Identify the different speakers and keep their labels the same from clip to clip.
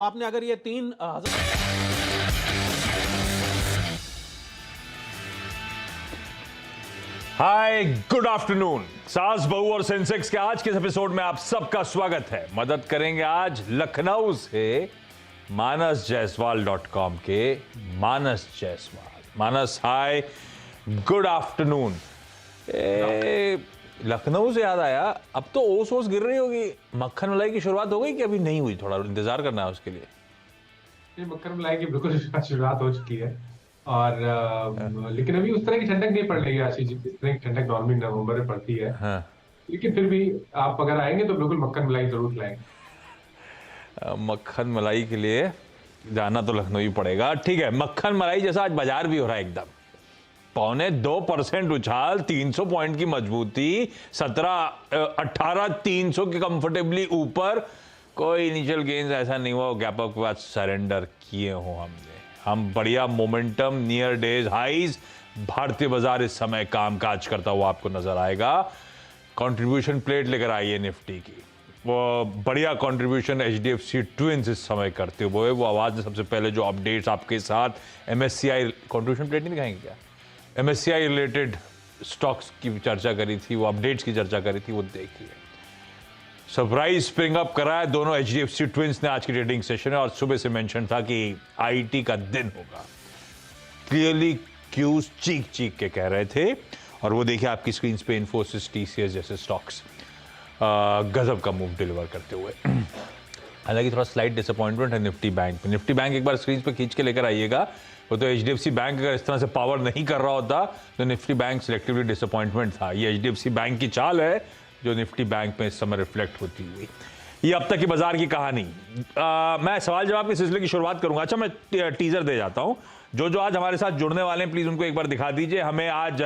Speaker 1: आपने अगर ये तीन
Speaker 2: हाय गुड आफ्टरनून। सास बहू और सेंसेक्स के आज के एपिसोड में आप सबका स्वागत है। मदद करेंगे आज लखनऊ से मानस जायसवाल .com के मानस जायसवाल। मानस हाय गुड आफ्टरनून। लखनऊ से याद आया, अब तो ओस ओस गिर रही होगी, मक्खन मलाई की शुरुआत हो गई कि अभी नहीं हुई? थोड़ा इंतजार करना है उसके लिए।
Speaker 3: ये मक्खन मलाई की बिल्कुल शुरुआत हो चुकी है। और लेकिन अभी उस तरह की ठंडक नहीं पड़ रही है आशीष जी, जिस तरह की ठंडक नॉर्मली नवंबर में पड़ती है।
Speaker 2: हाँ।
Speaker 3: लेकिन फिर भी आप अगर आएंगे तो बिल्कुल मक्खन मलाई जरूर खिलाएंगे।
Speaker 2: मक्खन मलाई के लिए जाना तो लखनऊ ही पड़ेगा। ठीक है, मक्खन मलाई जैसा आज बाजार भी हो रहा है एकदम। 0.25% उछाल, 300 पॉइंट की मजबूती, 18 के कंफर्टेबली ऊपर। कोई इनिशियल गेन्स ऐसा नहीं हुआ गैप अप के बाद सरेंडर किए हो हमने। हम बढ़िया मोमेंटम, नियर डेज हाइज। भारतीय बाजार इस समय कामकाज करता हुआ आपको नजर आएगा। कंट्रीब्यूशन प्लेट लेकर आई है निफ्टी की, वो बढ़िया कंट्रीब्यूशन एचडीएफसी ट्विंस इस समय करते हुए। वो आवाज ने सबसे पहले जो अपडेट्स आपके साथ एमएससीआई कंट्रीब्यूशन प्लेट नहीं दिखाएंगे क्या, एमएससीआई रिलेटेड स्टॉक्स की चर्चा करी थी, वो अपडेट्स की चर्चा करी थी, वो देखिए। सरप्राइज स्प्रिंग अप करा है दोनों एचडीएफसी ट्विंस ने आज की ट्रेडिंग सेशन में, और सुबह से मेंशन था कि आईटी का दिन होगा। क्लियरली क्यूज चीख चीख के कह रहे थे। और वो देखिए आपकी स्क्रीन पे इन्फोसिस, टीसीएस जैसे स्टॉक्स गजब का मूव डिलीवर करते हुए। हालांकि थोड़ा स्लाइट डिसअपॉइंटमेंट है निफ्टी बैंक पे। निफ्टी बैंक एक बार स्क्रीन पे खींच के लेकर आइएगा। वो तो एचडीएफसी बैंक अगर इस तरह से पावर नहीं कर रहा होता तो निफ्टी बैंक सिलेक्टिवली डिसअपॉइंटमेंट था। ये एचडीएफसी बैंक की चाल है जो निफ्टी बैंक में इस समय रिफ्लेक्ट होती हुई। ये अब तक की बाजार की कहानी। मैं सवाल जवाब के सिलसिले की शुरुआत करूंगा। अच्छा, मैं टीजर दे जाता हूं। जो आज हमारे साथ जुड़ने वाले हैं प्लीज उनको एक बार दिखा दीजिए। हमें आज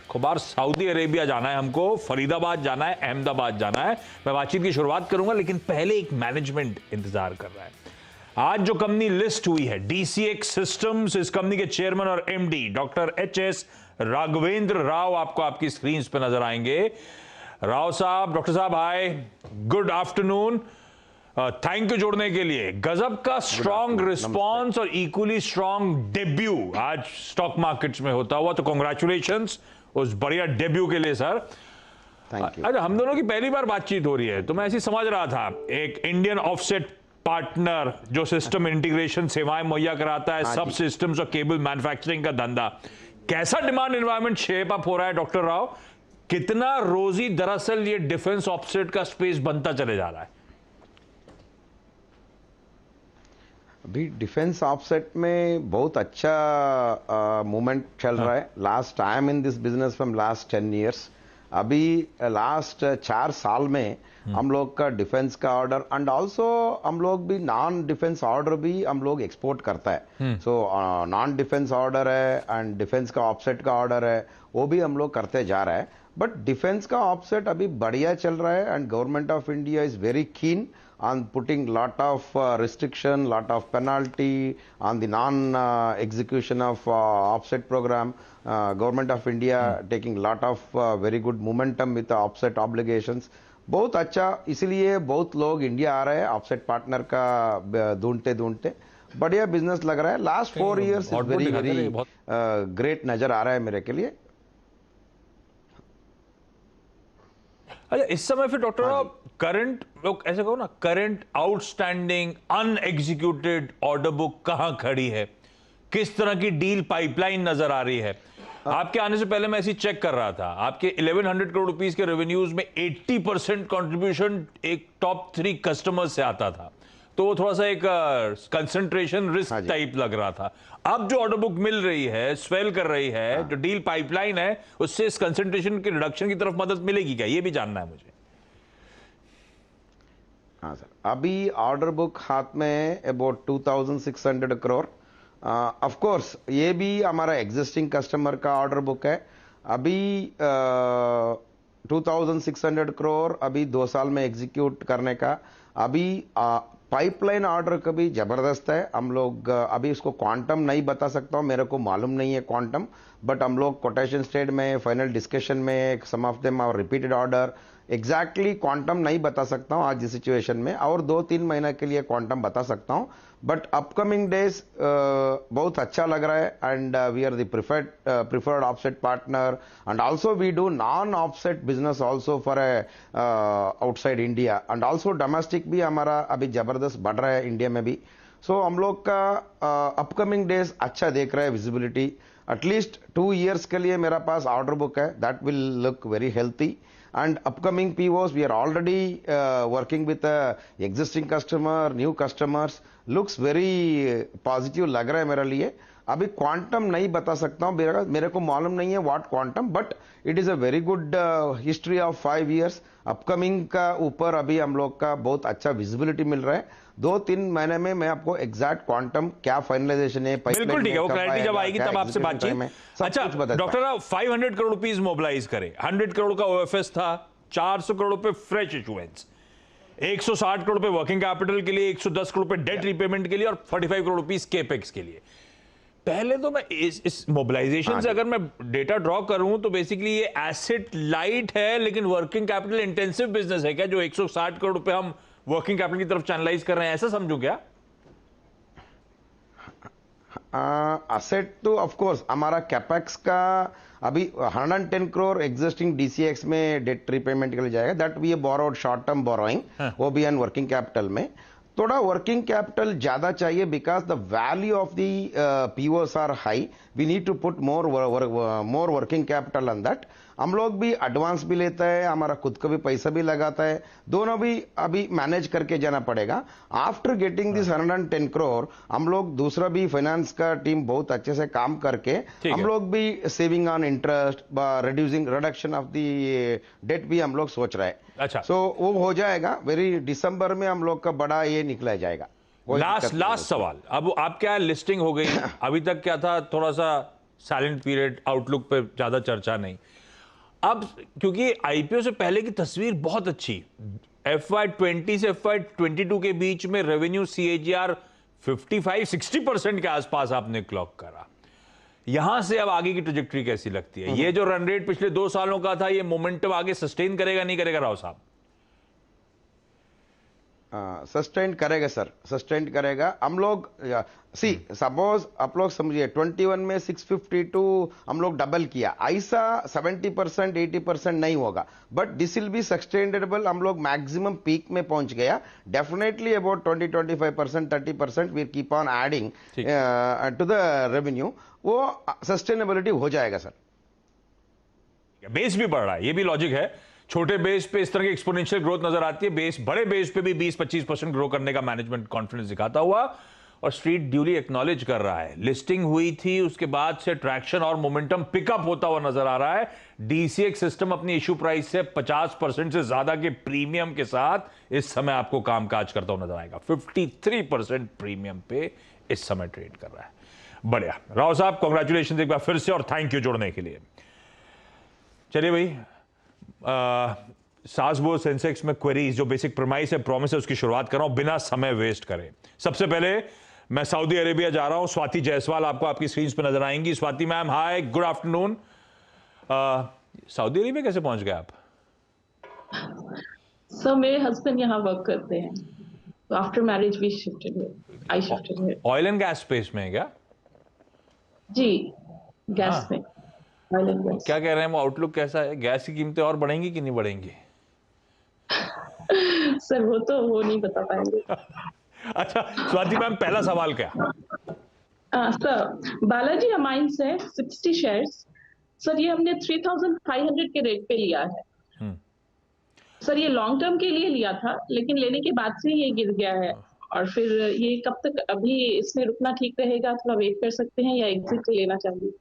Speaker 2: खुबार सऊदी अरेबिया जाना है, हमको फरीदाबाद जाना है, अहमदाबाद जाना है। मैं बातचीत की शुरुआत करूंगा, लेकिन पहले एक मैनेजमेंट इंतजार कर रहा है। आज जो कंपनी लिस्ट हुई है डीसीएक्स सिस्टम्स, इस कंपनी के चेयरमैन और MD doctor HS Raghavendra Rao आपको आपकी स्क्रीन पे नजर आएंगे। राव साहब, डॉक्टर साहब hi good afternoon. Thank you जोड़ने के लिए। गजब का स्ट्रॉन्ग रिस्पॉन्स और इक्वली स्ट्रॉन्ग डेब्यू आज स्टॉक मार्केट्स में होता हुआ, तो कॉन्ग्रेचुलेशंस उस बढ़िया डेब्यू के लिए सर। अरे हम दोनों की पहली बार बातचीत हो रही है, तो मैं ऐसी समझ रहा था एक इंडियन ऑफसेट पार्टनर जो सिस्टम इंटीग्रेशन सेवाएं मुहैया कराता है, सब सिस्टम्स और केबल मैन्युफैक्चरिंग का धंधा। कैसा डिमांड एनवायरनमेंट शेप अप हो रहा है डॉक्टर राव? कितना रोजी दरअसल ये डिफेंस ऑफसेट का स्पेस बनता चले जा रहा है?
Speaker 4: अभी डिफेंस ऑफसेट में बहुत अच्छा मूवमेंट चल रहा है। Last I am in this business from last 10 years। अभी लास्ट 4 साल में हम लोग का डिफेंस का ऑर्डर एंड ऑल्सो हम लोग भी नॉन डिफेंस ऑर्डर भी हम लोग एक्सपोर्ट करता है। सो नॉन डिफेंस ऑर्डर है एंड डिफेंस का ऑफसेट का ऑर्डर है, वो भी हम लोग करते जा रहा है। बट डिफेंस का ऑफसेट अभी बढ़िया चल रहा है and government of India is very keen on putting lot of restriction, lot of penalty on the non execution of offset program. Government of India taking lot of very good momentum with the offset obligations. बहुत अच्छा, इसलिए बहुत लोग India आ रहे हैं offset partner का ढूंढते बढ़िया बिजनेस लग रहा है। Last 4 years is very very great नजर आ रहा है मेरे के लिए।
Speaker 2: अच्छा, इस समय फिर डॉक्टर करंट लोग ऐसे कहो ना, करंट आउटस्टैंडिंग अनएग्जीक्यूटेड ऑर्डर बुक कहां खड़ी है? किस तरह की डील पाइपलाइन नजर आ रही है? आपके आने से पहले मैं ऐसी चेक कर रहा था, आपके 1100 करोड़ रुपीस के रेवेन्यूज में 80% कंट्रीब्यूशन एक टॉप 3 कस्टमर्स से आता था, तो वो थोड़ा सा एक कंसंट्रेशन रिस्क टाइप लग रहा था। अब जो ऑर्डर बुक मिल रही है, स्वेल कर रही है, जो डील पाइपलाइन है, उससे इस कंसंट्रेशन के रिडक्शन की तरफ मदद मिलेगी क्या? ये भी जानना है मुझे।
Speaker 4: हाँ सर, अभी ऑर्डर बुक हाथ में अबाउट 2600 करोड़। ऑफ कोर्स ये भी हमारा एग्जिस्टिंग कस्टमर का ऑर्डर बुक है। अभी 2600 करोड़ अभी 2 साल में एग्जीक्यूट करने का। अभी पाइपलाइन ऑर्डर का भी जबरदस्त है। हम लोग अभी इसको क्वांटम नहीं बता सकता हूं, मेरे को मालूम नहीं है क्वांटम, बट हम लोग कोटेशन स्टेट में फाइनल डिस्कशन में some of them our repeated order exactly quantum नहीं बता सकता हूं आज इस सिचुएशन में, और 2-3 महीने के लिए क्वांटम बता सकता हूं, बट अपकमिंग डेज बहुत अच्छा लग रहा है, and we are the preferred offset partner, and also we do non offset business also for outside India, and also domestic भी हमारा अभी जबरदस्त बढ़ रहा है इंडिया में भी। सो हम लोग का अपकमिंग डेज अच्छा देख रहा है, विजिबिलिटी एटलीस्ट 2 years के लिए मेरा पास ऑर्डर बुक है, that will look very healthy. And upcoming POs, we are already working with existing customer, new customers. Looks very positive लग रहा है मेरे लिए। अभी क्वांटम नहीं बता सकता हूँ, मेरे को मालूम नहीं है what quantum, but it is a very good history of 5 years। Upcoming का ऊपर अभी हम लोग का बहुत अच्छा विजिबिलिटी मिल रहा है। 2-3 महीने में मैं आपको एग्जैक्ट क्वांटम क्या फाइनलाइजेशन है,
Speaker 2: बिल्कुल ठीक है, वो क्लैरिटी जब आएगी तब आपसे बातचीत। अच्छा doctor Rao, 500 crore rupees mobilise करे, 100 करोड़ का ओएफएस था, 400 करोड़ पे फ्रेश इशुएंस, 160 करोड़ पे वर्किंग कैपिटल के लिए, 110 करोड़ पे डेट रिपेमेंट के लिए और 45 करोड़ रुपीस केपेक्स के लिए। पहले तो मैं इस मोबिलाइजेशन से अगर मैं डेटा ड्रॉ करूं तो बेसिकली ये एसेट लाइट है लेकिन वर्किंग कैपिटल इंटेंसिव बिजनेस है क्या, जो 160 करोड़ रुपए हम वर्किंग कैपिटल की तरफ चैनलाइज कर रहे हैं, ऐसा समझूं क्या?
Speaker 4: असेट तो ऑफ कोर्स हमारा कैपेक्स का अभी 110 करोड़ एग्जिस्टिंग डीसीएक्स में डेट रिपेमेंट के लिए जाएगा, that we borrowed short term borrowing, वो भी एन वर्किंग कैपिटल में। थोड़ा वर्किंग कैपिटल ज्यादा चाहिए because the value of the POs are high, we need to put more working capital on that. हम लोग भी एडवांस भी लेता है, हमारा खुद का भी पैसा भी लगाता है, दोनों भी अभी मैनेज करके जाना पड़ेगा। आफ्टर गेटिंग दिस 110 करोड़ हम लोग दूसरा भी फाइनेंस का टीम बहुत अच्छे से काम करके हम लोग भी saving on interest, reduction of the debt भी हम लोग सोच रहे हैं।
Speaker 2: अच्छा,
Speaker 4: सो वो हो जाएगा वेरी दिसंबर में हम लोग का बड़ा ये निकला जाएगा।
Speaker 2: लास्ट सवाल, अब आप क्या लिस्टिंग हो गई, अभी तक क्या था, थोड़ा सा साइलेंट पीरियड, आउटलुक पे ज्यादा चर्चा नहीं। अब क्योंकि आईपीओ से पहले की तस्वीर बहुत अच्छी, FY20 से FY22 के बीच में रेवेन्यू CAGR 55-60% के आसपास आपने क्लॉक करा। यहां से अब आगे की ट्रेजेक्टरी कैसी लगती है? ये जो रन रेट पिछले 2 सालों का था, ये मोमेंटम आगे सस्टेन करेगा नहीं करेगा राव साहब?
Speaker 4: सस्टेन करेगा सर, सस्टेन करेगा। हम लोग सपोज आप लोग समझिए 21 में 652 हम लोग डबल किया, ऐसा 70% 80% नहीं होगा, but this will be sustainable. हम लोग मैक्सिमम पीक में पहुंच गया, definitely about 20-25% 30% we keep on adding to the revenue, वो सस्टेनेबिलिटी हो जाएगा सर।
Speaker 2: बेस भी बढ़ रहा है, ये भी लॉजिक है। छोटे बेस पे इस तरह की एक्सपोनेंशियल ग्रोथ नजर आती है, बेस बड़े बेस पे भी 20-25% ग्रो करने का मैनेजमेंट कॉन्फिडेंस दिखाता हुआ, और स्ट्रीट ड्यूली एक्नॉलेज कर रहा है। लिस्टिंग हुई थी, उसके बाद से ट्रैक्शन और मोमेंटम पिकअप होता हुआ नजर आ रहा है। डीसीएक्स सिस्टम अपनी इश्यू प्राइस से 50% से ज्यादा के प्रीमियम के साथ इस समय आपको कामकाज करता हुआ नजर आएगा। 53% प्रीमियम पे इस समय ट्रेड कर रहा है। बढ़िया राव साहब, कांग्रेचुलेशन एक बार फिर से, और थैंक यू जुड़ने के लिए। चलिए भाई, सासबो सेंसेक्स में क्वेरीज, जो बेसिक प्रमाइस है, प्रॉमिस है, उसकी शुरुआत कर रहा हूं बिना समय वेस्ट करे। सबसे पहले मैं सऊदी अरेबिया जा रहा हूं। स्वाति जायसवाल आपको आपकी स्क्रीन पर नजर आएंगी। स्वाति मैम, हाय, गुड आफ्टरनून। सऊदी अरेबिया कैसे पहुंच गए आप?
Speaker 1: सर मेरे हस्बैंड यहाँ वर्क करते हैं, तो after marriage we shifted here, I shifted here.
Speaker 2: Oil and gas space में है क्या?
Speaker 1: जी, गैस में, ऑयल एंड गैस।
Speaker 2: क्या कह रहे हैं वो, आउटलुक कैसा है? गैस की कीमतें और बढ़ेंगी कि नहीं बढ़ेंगी?
Speaker 1: सर वो नहीं बता पाएंगे।
Speaker 2: अच्छा स्वाति मैम, पहला सवाल क्या?
Speaker 1: सर बालाजी अमाइंस है 60 शेयर्स। सर ये हमने 3500 के रेट पे लिया है। सर ये लॉन्ग टर्म के लिए लिया था, लेकिन लेने के बाद से ये गिर गया है, और फिर ये कब तक अभी इसमें रुकना ठीक रहेगा? थोड़ा वेट कर सकते हैं या एग्जिट लेना चाहिए?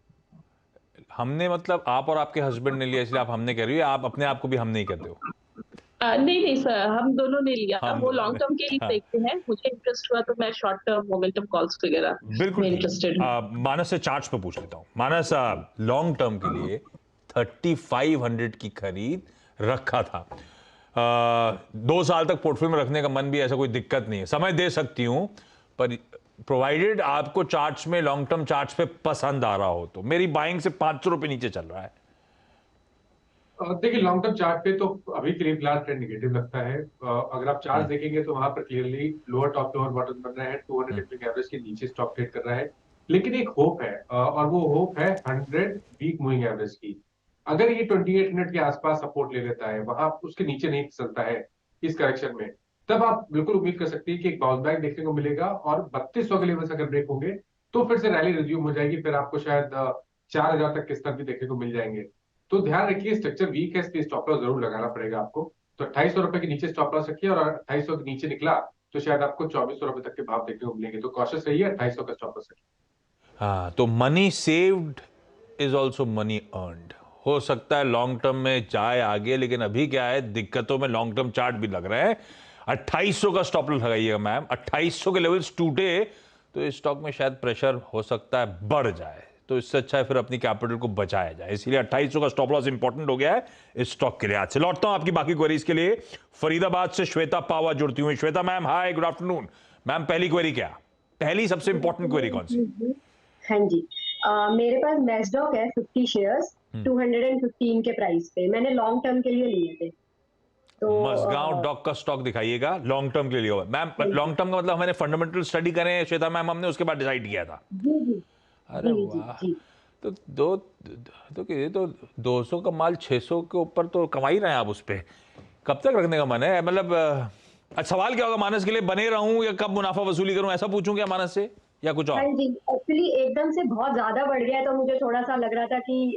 Speaker 2: हमने मतलब आप और आपके हस्बैंड ने लिया, इसलिए आप हमने कह रही हो, आप अपने आप को भी हम नहीं कहते हो?
Speaker 1: नहीं सर, हम दोनों ने लिया। वो लॉन्ग टर्म के लिए देखते हैं, मुझे इंटरेस्ट हुआ तो मैं शॉर्ट टर्म मोमेंटम कॉल्स वगैरह
Speaker 2: बिल्कुल
Speaker 1: इंटरेस्टेड हूं।
Speaker 2: मानस से चार्ट्स पे पूछ लेता हूं। मानस, लॉन्ग टर्म के लिए 3500 की खरीद रखा था। 2 साल तक पोर्टफोलियो में रखने का मन भी, ऐसा कोई दिक्कत नहीं है, समय दे सकती हूं, पर प्रोवाइडेड आपको चार्ट्स में, लॉन्ग टर्म चार्ट्स पे पसंद आ रहा हो तो। मेरी बाइंग से 500 रुपए नीचे चल रहा है।
Speaker 3: देखिए लॉन्ग टर्म चार्ट पे तो अभी के लिए फिलहाल ट्रेंड निगेटिव लगता है। अगर आप चार्ट देखेंगे तो वहां पर clearly lower top lower bottom बन रहे हैं, 200 डेज एवरेज के नीचे स्टॉक ट्रेड कर रहा है। लेकिन एक होप है, और वो होप है 100 वीक मूविंग एवरेज की। अगर ये 2800 के आसपास सपोर्ट ले लेता है, वहां उसके नीचे नहीं फिसलता है इस करेक्शन में, तब आप बिल्कुल उम्मीद कर सकते हैं कि एक बाउंस बैक देखने को मिलेगा। और 3200 के लेवल अगर ब्रेक होंगे तो फिर से रैली रिज्यूम हो जाएगी, फिर आपको शायद 4000 तक के स्तर भी देखने को मिल जाएंगे। तो ध्यान रखिए, स्ट्रक्चर वीक है, इसलिए स्टॉप लॉस जरूर लगाना पड़ेगा आपको। तो 2800 रुपए के नीचे स्टॉप लॉस रखिए, और 2800 के नीचे निकला तो शायद आपको 2400 रुपए तक के भाव देखने को मिलेंगे। तो कॉशियस रहिए, 2800 का स्टॉप लॉस रखिए।
Speaker 2: हाँ, तो money saved is also money earned. हो सकता है लॉन्ग टर्म में जाए आगे, लेकिन अभी क्या है, दिक्कतों में लॉन्ग टर्म चार्ट भी लग रहा है। 2800 का स्टॉप लॉस लगाइएगा मैम। 2800 के लेवल्स टूटे तो इस स्टॉक में शायद प्रेशर हो सकता है बढ़ जाए, तो इससे अच्छा है फिर अपनी कैपिटल को बचाया जाए। इसलिए 2800 का स्टॉप लॉस इंपॉर्टेंट हो गया है इस स्टॉक के लिए। आज से लौटता हूं आपकी बाकी क्वेरीज के लिए। फरीदाबाद से श्वेता पावा जुड़ती हुई। श्वेता मैम, हाय, गुड आफ्टरनून मैम। पहली क्वेरी क्या, पहली सबसे इंपॉर्टेंट क्वेरी कौन सी?
Speaker 5: हाँ जी, मेरे पास मैक्सडॉक है 50 शेयर्स 215 के प्राइस पे, मैंने लॉन्ग टर्म के लिए लिए थे। तो
Speaker 2: मसगांव डॉक का स्टॉक दिखाइएगा, लॉन्ग टर्म के लिए होगा मैम। लॉन्ग टर्म का मतलब मैंने फंडामेंटल स्टडी करें श्वेता मैम, हमने उसके बाद डिसाइड किया था। अरे वाह, तो ये तो 200 का माल 600 के ऊपर तो कमा ही रहे हैं आप उस पे। कब तक रखने का मन है? मतलब अच्छा, सवाल क्या होगा मानस के लिए, बने रहूं या कब मुनाफा वसूली करूं, ऐसा पूछूं क्या मानस से, या कुछ और?
Speaker 5: हाँ जी, एक्चुअली एकदम से बहुत ज्यादा बढ़ गया है, तो मुझे थोड़ा सा लग रहा था कि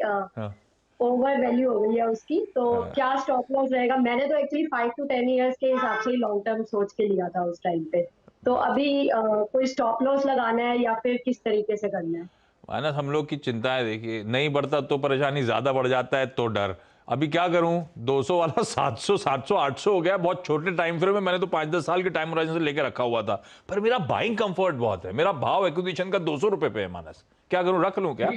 Speaker 5: ओवर वैल्यू हो गई है उसकी, तो क्या स्टॉप लॉस रहेगा? मैंने तो एक्चुअली 5 to 10 इयर्स के हिसाब से ही लॉन्ग टर्म सोच के लिया था उस टाइम पे। तो अभी कोई स्टॉप लॉस लगाना है या फिर किस तरीके से करना है?
Speaker 2: मानस, हम लोग की चिंता है, देखिए नहीं बढ़ता तो परेशानी, ज्यादा बढ़ जाता है तो डर। अभी क्या करूं, 200 वाला 700 700 800 हो गया। बहुत छोटे टाइम फ्रेम में, मैंने तो 5-10 साल के टाइम होराइजन से लेकर रखा हुआ था, पर मेरा बाइंग कंफर्ट बहुत है। मेरा भाव एक्विजिशन का 200 रुपए पे है मानस, क्या करूं, रख लूं क्या?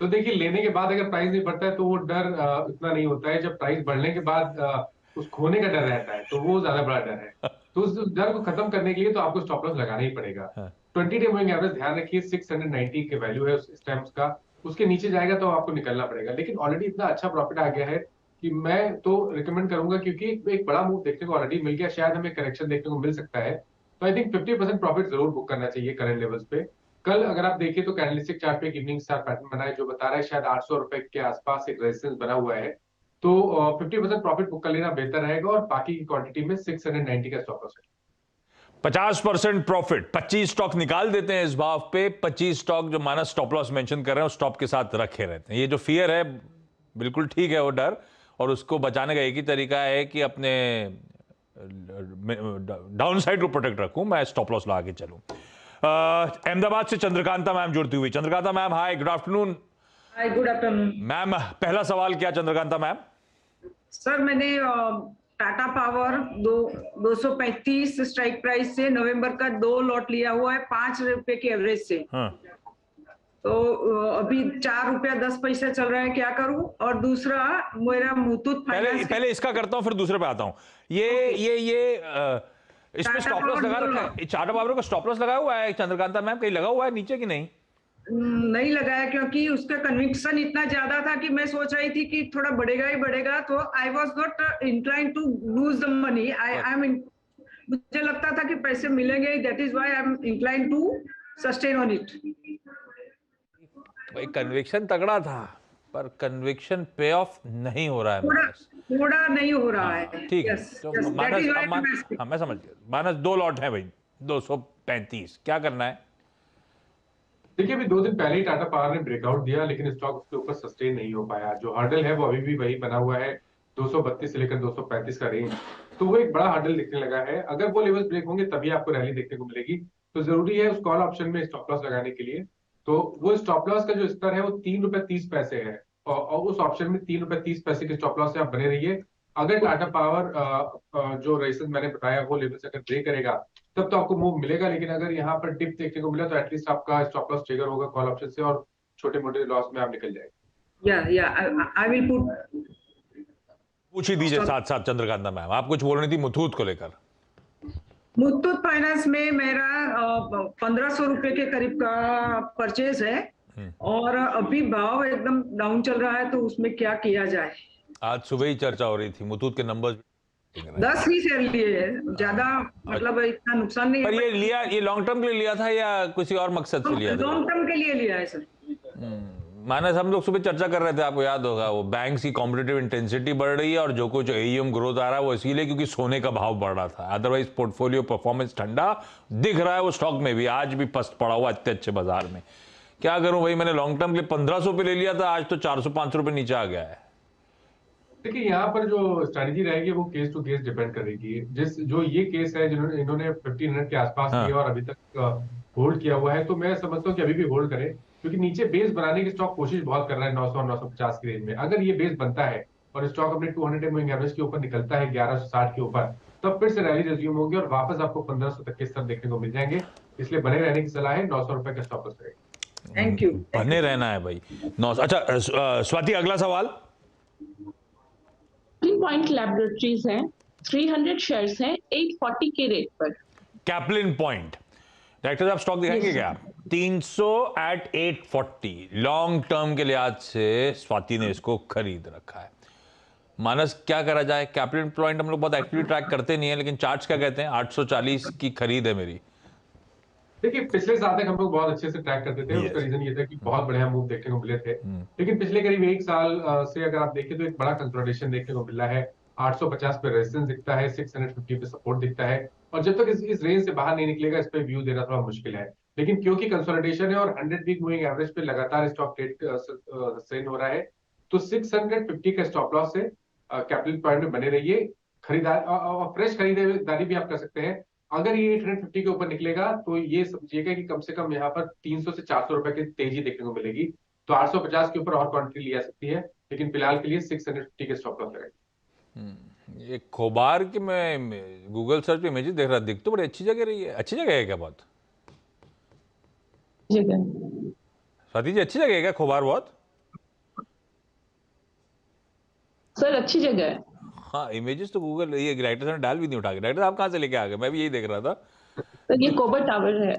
Speaker 3: तो देखिए, लेने के बाद अगर प्राइस नहीं बढ़ता है तो वो डर इतना नहीं होता है। जब प्राइस बढ़ने के बाद उस खोने का डर रहता है, तो वो ज्यादा बड़ा डर है। तो उस डर को खत्म करने के लिए तो आपको स्टॉप लॉस लगाना ही पड़ेगा। 20 डे मूविंग एवरेज ध्यान रखिए, 690 के वैल्यू है उस टाइम का, उसके नीचे जाएगा तो आपको निकलना पड़ेगा। लेकिन ऑलरेडी इतना अच्छा प्रॉफिट आ गया है कि मैं तो रिकमेंड करूंगा, क्योंकि एक बड़ा मूव देखने को ऑलरेडी मिल गया, शायद हमें करेक्शन देखने को मिल सकता है। तो आई थिंक 50% प्रॉफिट जरूर बुक करना चाहिए करंट लेवल्स पे। कल अगर आप देखिए तो कैंडलस्टिक चार्ट पे एक इवनिंग स्टार पैटर्न बना है जो बता रहा है शायद 800 रुपए के आसपास एक रेजिस्टेंस बना हुआ है। तो 50% प्रॉफिट बुक कर लेना बेहतर रहेगा, और बाकी की क्वांटिटी में 690 का स्टॉप लॉस है।
Speaker 2: 50% प्रॉफिट, 25 स्टॉक निकाल देते हैं इस भाव पे। 25 स्टॉक जो मानस स्टॉप लॉस मेंशन कर रहे हैं उस स्टॉप के साथ रखे रहते हैं। ये जो फियर है बिल्कुल ठीक है, वो डर, और उसको बचाने का एक ही तरीका है कि अपने डाउन साइड को प्रोटेक्ट रखूं, मैं स्टॉप लॉस लगा के चलूं। अहमदाबाद से चंद्रकांता मैम जुड़ती हुई। चंद्रकांता मैम, हाय, गुड आफ्टरनून।
Speaker 6: हाय, गुड आफ्टरनून
Speaker 2: मैम। पहला सवाल क्या चंद्रकांता मैम?
Speaker 6: सर, मैंने टाटा पावर 235 स्ट्राइक प्राइस से नवंबर का 2 लॉट लिया हुआ है 5 रुपए के एवरेज से। तो अभी 4 रुपया 10 पैसे चल रहा है, क्या करूं? और दूसरा मेरा मुथूट फाइनेंस,
Speaker 2: पहले इसका करता हूं फिर दूसरे पे आता हूं। इसमें स्टॉप लॉस लगा रखा है, टाटा पावर का स्टॉप लॉस लगा हुआ है चंद्रकांता मैम, कहीं लगा हुआ है नीचे कि नहीं?
Speaker 6: नहीं लगाया, क्योंकि उसका कन्विक्शन इतना ज्यादा था कि मैं सोच रही थी कि थोड़ा बढ़ेगा ही बढ़ेगा। तो I was not inclined to lose the money. मुझे लगता था कि पैसे मिलेंगे, that is why I am inclined to sustain on it.
Speaker 2: भाई कन्विक्शन तगड़ा था, पर कन्विक्शन पे ऑफ नहीं हो रहा है।
Speaker 6: थोड़ा नहीं हो रहा है,
Speaker 2: ठीक है। तो मैं समझ गया। मानस 2 लॉट है भाई, 235, क्या करना है?
Speaker 3: देखिए, अभी 2 दिन पहले ही टाटा पावर ने ब्रेकआउट दिया, लेकिन स्टॉक उसके ऊपर सस्टेन नहीं हो पाया। जो हर्डल है वो अभी भी वही बना हुआ है, 232 से लेकर 235 का रेंज। तो वो एक बड़ा हर्डल दिखने लगा है। अगर वो लेवल ब्रेक होंगे तभी आपको रैली देखने को मिलेगी। तो जरूरी है उस कॉल ऑप्शन में स्टॉप लॉस लगाने के लिए। तो वो स्टॉप लॉस का जो स्तर है वो 3 रुपए 30 पैसे है, और उस ऑप्शन में 3 रुपए 30 पैसे के स्टॉप लॉस से आप बने रहिए। अगर टाटा पावर जो रेजिस्टेंस मैंने बताया वो लेवल से अगर ब्रेक करेगा तब तो आपको मूव मिलेगा। लेकिन अगर यहाँ पर डिप देखने को मिला तो एटलीस्ट आपका स्टॉप लॉस ट्रिगर होगा कॉल ऑप्शन से, और छोटे मोटे लॉस में आप निकल जाएंगे।
Speaker 6: I will put.
Speaker 2: पूछ ही दीजिए साथ साथ चंद्रकांता मैम, आप कुछ बोल रही थी मुथूट को लेकर।
Speaker 6: मुथूट फाइनेंस में मेरा 1500 रुपए के करीब का परचेज है, और अभी भाव एकदम डाउन चल रहा है, तो उसमें क्या किया जाए?
Speaker 2: आज सुबह ही चर्चा हो रही थी, मुथूट के नंबर्स
Speaker 6: 10 ही शेयर लिए हैं, ज्यादा मतलब इतना नुकसान नहीं
Speaker 2: पर
Speaker 6: है।
Speaker 2: ये लॉन्ग टर्म के लिए लिया था या किसी और मकसद से लिया था?
Speaker 6: लॉन्ग टर्म के लिए लिया है सर।
Speaker 2: मानस, हम लोग सुबह चर्चा कर रहे थे, आपको याद होगा, वो बैंक्स की कॉम्पिटिटिव इंटेंसिटी बढ़ रही है और जो कुछ एईएम ग्रोथ आ रहा है वो इसीलिए क्योंकि सोने का भाव बढ़ रहा था। अदरवाइज पोर्टफोलियो परफॉर्मेंस ठंडा दिख रहा है, वो स्टॉक में भी आज भी पस्त पड़ा हुआ इतने अच्छे बाजार में। क्या करूं भाई, मैंने लॉन्ग टर्म के लिए 1500 पे ले लिया था, आज तो 400-500 रुपए नीचे आ गया है।
Speaker 3: देखिए, यहाँ पर जो स्ट्रेटेजी रहेगी वो केस टू केस डिपेंड करेगी। जो ये केस है जिन्होंने इन्होंने 1500 के आसपास
Speaker 2: हाँ।
Speaker 3: किया और अभी तक होल्ड किया हुआ है, तो मैं समझता हूँ कि अभी भी होल्ड करें, क्योंकि नीचे बेस बनाने की स्टॉक कोशिश बहुत कर रहा है 900 और 950 की रेंज में। अगर ये बेस बनता है और स्टॉक अपने 200 मूविंग एवरेज के ऊपर निकलता है 1160 के ऊपर, तब फिर से रैली रिज्यूम होगी और वापस आपको 1500 तक के स्तर देखने को मिल जाएंगे। इसलिए बने रहने की सलाह है, 900 रुपए का स्टॉप लॉस रहेगा।
Speaker 6: Thank you.
Speaker 2: बने रहना है भाई। अच्छा स्वाति, अगला सवाल।
Speaker 1: पॉइंट लैबोरेटरीज हैं, 300 शेयर्स हैं 840 के रेट पर।
Speaker 2: कैप्लिन पॉइंट, डायरेक्टर साहब स्टॉक दिखाएंगे क्या? 300 एट 840 लॉन्ग टर्म के लिहाज से स्वाति ने इसको खरीद रखा है। मानस, क्या करा जाए? कैप्लिन पॉइंट हम लोग बहुत एक्टिवली ट्रैक करते नहीं है, लेकिन चार्ट्स क्या कहते हैं? 840 की खरीद है मेरी।
Speaker 3: देखिए, पिछले साल तक हम लोग बहुत अच्छे से ट्रैक करते थे। उसका रीजन ये था कि बहुत बढ़िया मूव देखने को मिले थे। लेकिन पिछले करीब एक साल से अगर आप देखें तो एक बड़ा कंसोलिडेशन देखने को मिला है। 850 पे रेजिस्टेंस दिखता है, 650 पे सपोर्ट दिखता है, और जब तक इस रेंज से बाहर नहीं निकलेगा इस पे व्यू देना थोड़ा मुश्किल है। लेकिन क्योंकि कंसोलिडेशन है और 100 वीक मूविंग एवरेज पे लगातार स्टॉक ट्रेड सस्टेन हो रहा है, तो 650 का स्टॉप लॉस से कैपिटल पॉइंट में बने रहिए। खरीदार और फ्रेश खरीदारी भी आप कर सकते हैं। अगर ये 850 के ऊपर निकलेगा तो ये समझिएगा कि कम से कम यहाँ पर 300 से 400 रुपए की तेजी देखने को मिलेगी। तो 850 के ऊपर और क्वांटिटी ली जा सकती है, लेकिन फिलहाल के लिए 650 के स्टॉप लॉस रहेगा।
Speaker 2: ये खोबार की मैं गूगल सर्च पे इमेजेस देख रहा, दिख तो बड़ी अच्छी जगह रही है। अच्छी जगह है क्या? बहुत
Speaker 1: जगह
Speaker 2: स्वाति जी, अच्छी जगह है क्या खोबार? बहुत
Speaker 1: सर अच्छी जगह है।
Speaker 2: हाँ, इमेजेस तो गूगल, ये डायरेक्टर ने डाल भी नहीं उठा के। डायरेक्टर आप कहाँ से लेके आ गए? मैं भी यही देख रहा था।
Speaker 1: तो ये कोबर टावर है।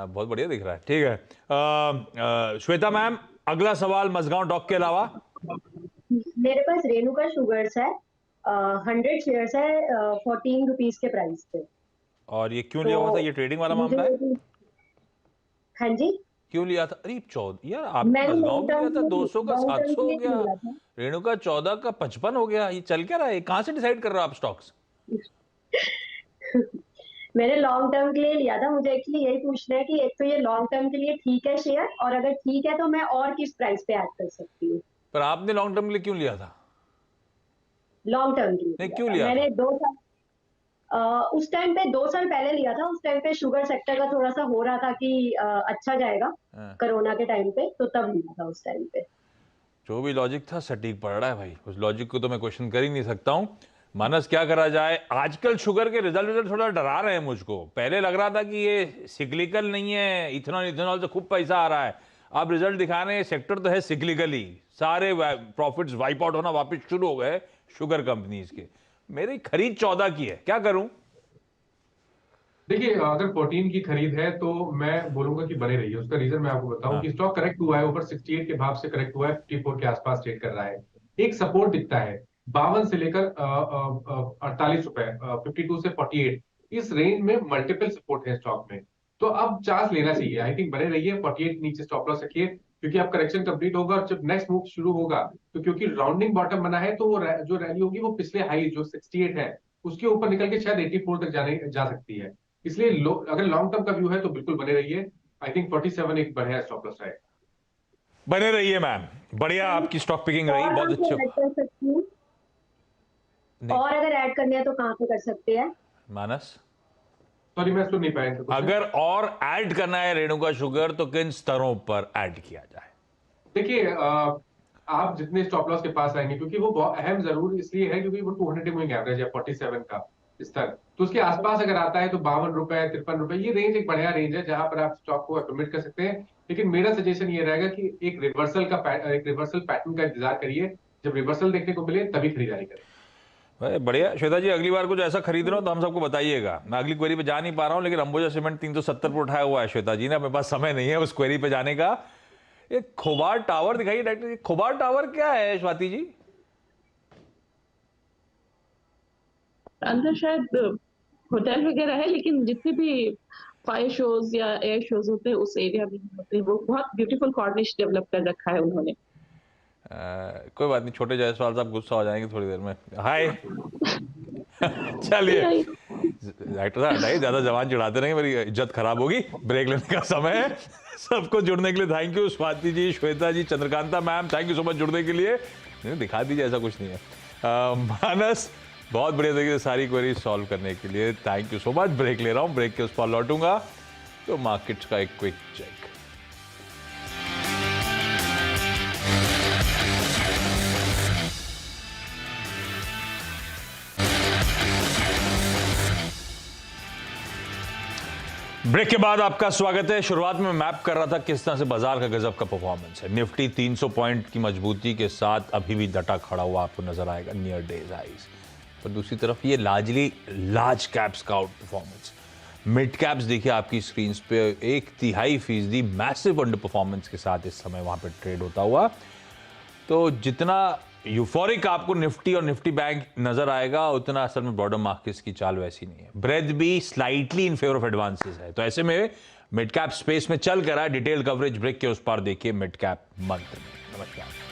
Speaker 2: बहुत बढ़िया दिख रहा है। ठीक है श्वेता मैम, अगला सवाल मजगांव डॉक के अलावा।
Speaker 5: मेरे पास रेणुका शुगर्स है, 100 शेयर्स है, 14 रुपीज के प्राइस पे।
Speaker 2: और ये क्यों लिया हुआ था? ये ट्रेडिंग वाला मामला है?
Speaker 5: हाँ जी,
Speaker 2: क्यों लिया था? अरे 14 यार, आप मजगांव में लिया था 200 का 700 हो गया, रेणुका 14 का 55 हो गया। ये चल क्या रहा है? कहाँ से डिसाइड कर रहे हो आप स्टॉक्स?
Speaker 5: मैंने लॉन्ग टर्म के लिए लिया था। मुझे एक्चुअली यही पूछना है कि एक तो ये लॉन्ग टर्म के लिए ठीक है शेयर, और अगर ठीक है तो मैं और किस प्राइस पे ऐड कर सकती हूँ?
Speaker 2: पर आपने लॉन्ग टर्म के लिए क्यों लिया था?
Speaker 5: लॉन्ग टर्म के लिए
Speaker 2: नहीं, क्यों लिया?
Speaker 5: मैंने 2 साल उस टाइम पे 2 साल पहले लिया था। उस टाइम पे शुगर सेक्टर का थोड़ा सा हो रहा था कि अच्छा जाएगा कोरोना के टाइम पे, तो तब लिया था उस टाइम पे।
Speaker 2: जो भी लॉजिक था सटीक पड़ रहा है भाई, उस लॉजिक को तो मैं क्वेश्चन कर ही नहीं सकता हूँ। मानस, क्या करा जाए? आजकल शुगर के रिजल्ट थोड़ा डरा रहे हैं मुझको। पहले लग रहा था कि ये सिक्लिकल नहीं है, इथेनॉल से खूब पैसा आ रहा है। अब रिजल्ट दिखा रहे हैं सेक्टर तो है सिक्लिकल ही। सारे प्रॉफिट्स वाइप आउट होना वापस शुरू हो गए शुगर कंपनीज के। मेरी खरीद 14 की है, क्या करूं?
Speaker 3: देखिए, अगर 14 की खरीद है तो मैं बोलूंगा कि बने रही है। उसका रीजन मैं आपको बताऊं कि स्टॉक करेक्ट हुआ है, ऊपर 68 के भाव से करेक्ट हुआ है, 54 के आसपास ट्रेड कर रहा है। एक सपोर्ट दिखता है 52 से लेकर 48 रुपए, 52 से 48, इस रेंज में मल्टीपल सपोर्ट है स्टॉक में। तो अब चांस लेना चाहिए। आई थिंक बने रहिए, 48 के नीचे स्टॉप लॉस रखिए, क्योंकि अब करेक्शन कंप्लीट होगा और जब नेक्स्ट मूव शुरू होगा तो क्योंकि राउंडिंग बॉटम बना है, तो वो जो रैली होगी वो पिछले हाई जो 68 है उसके ऊपर निकल के शायद 84 तक जा सकती है। इसलिए अगर लॉन्ग टर्म का व्यू है तो बिल्कुल बने रहिए। आई थिंक 47 एक बढ़िया स्टॉप लॉस है।
Speaker 2: बने रहिए मैम, बढ़िया आपकी स्टॉक पिकिंग रही, बहुत अच्छी।
Speaker 5: और अगर ऐड करने हैं तो कहां पे कर सकते हैं?
Speaker 2: मानस,
Speaker 3: सॉरी मैं सुन नहीं पाया।
Speaker 2: अगर और ऐड करना है रेणुका शुगर तो किन स्तरों पर ऐड किया जाए?
Speaker 3: देखिए, आप जितने स्टॉप लॉस के पास आएंगे, क्योंकि वो बहुत अहम जरूर इसलिए है क्योंकि वो 200 मूविंग एवरेज है 47 का स्तर, तो उसके आसपास अगर आता है तो 52 रुपए 53 रुपए, ये रेंज एक बढ़िया रेंज है जहां पर आप स्टॉक को एक्यूमुलेट कर सकते हैं। लेकिन मेरा सजेशन ये रहेगा कि एक रिवर्सल पैटर्न का इंतजार करिए। जब रिवर्सल देखने को मिले तभी खरीदारी करें।
Speaker 2: बढ़िया। श्वेता जी, अगली बार कुछ ऐसा खरीद रहा हो तो हम सबको बताइएगा। मैं अगली क्वेरी पे जा नहीं पा रहा हूँ, लेकिन अंबुजा सीमेंट 370 पर उठाया हुआ है श्वेता जी ने, अपने पास समय नहीं है उस क्वेरी पे जाने का। एक खोबार टावर दिखाइए डायरेक्टर जी। खोबार टावर क्या है स्वाति जी?
Speaker 1: अंदर शायद होटल वगैरह है, लेकिन जितने भी फायर शोज या एयर शोज होते हैं उस एरिया में होते हैं। वो बहुत ब्यूटीफुल कॉर्निश डेवलप कर रखा है उन्होंने।
Speaker 2: कोई बात नहीं, छोटे जायसवाल साहब गुस्सा हो जाएंगे थोड़ी देर में। हाय चलिए डायरेक्टर साहब हटाइए, ज्यादा जवान चिढ़ाते रहेंगे, मेरी इज्जत खराब होगी। ब्रेक लेने का समय है। सबको जुड़ने के लिए thank you. Swati ji, Shweta ji, Chandrakanta ma'am, thank you so much जुड़ने के लिए। दिखा दीजिए, ऐसा कुछ नहीं है। मानस, बहुत बढ़िया तरीके से सारी क्वेरी सॉल्व करने के लिए thank you so much. Break ले रहा हूँ, ब्रेक के उस पर लौटूंगा तो मार्केट्स का एक क्विक चेक। ब्रेक के बाद आपका स्वागत है। शुरुआत में मैप कर रहा था किस तरह से बाजार का गजब का परफॉर्मेंस है। निफ्टी 300 पॉइंट की मजबूती के साथ अभी भी डटा खड़ा हुआ आपको नजर आएगा नियर डेज हाइज। पर दूसरी तरफ ये लार्ज कैप्स का आउट परफॉर्मेंस, मिड कैप्स देखिए आपकी स्क्रीन पे 1/3% मैसिव अंडर परफॉर्मेंस के साथ इस समय वहां पे ट्रेड होता हुआ। तो जितना यूफोरिक आपको निफ्टी और निफ्टी बैंक नजर आएगा, उतना असल में ब्रॉडर मार्केट्स की चाल वैसी नहीं है। ब्रेथ भी slightly in favour of advances है। तो ऐसे में मिड कैप स्पेस में चल कर रहा है। डिटेल कवरेज ब्रेक के उस पार देखिए मिड कैप मंथ में। नमस्कार।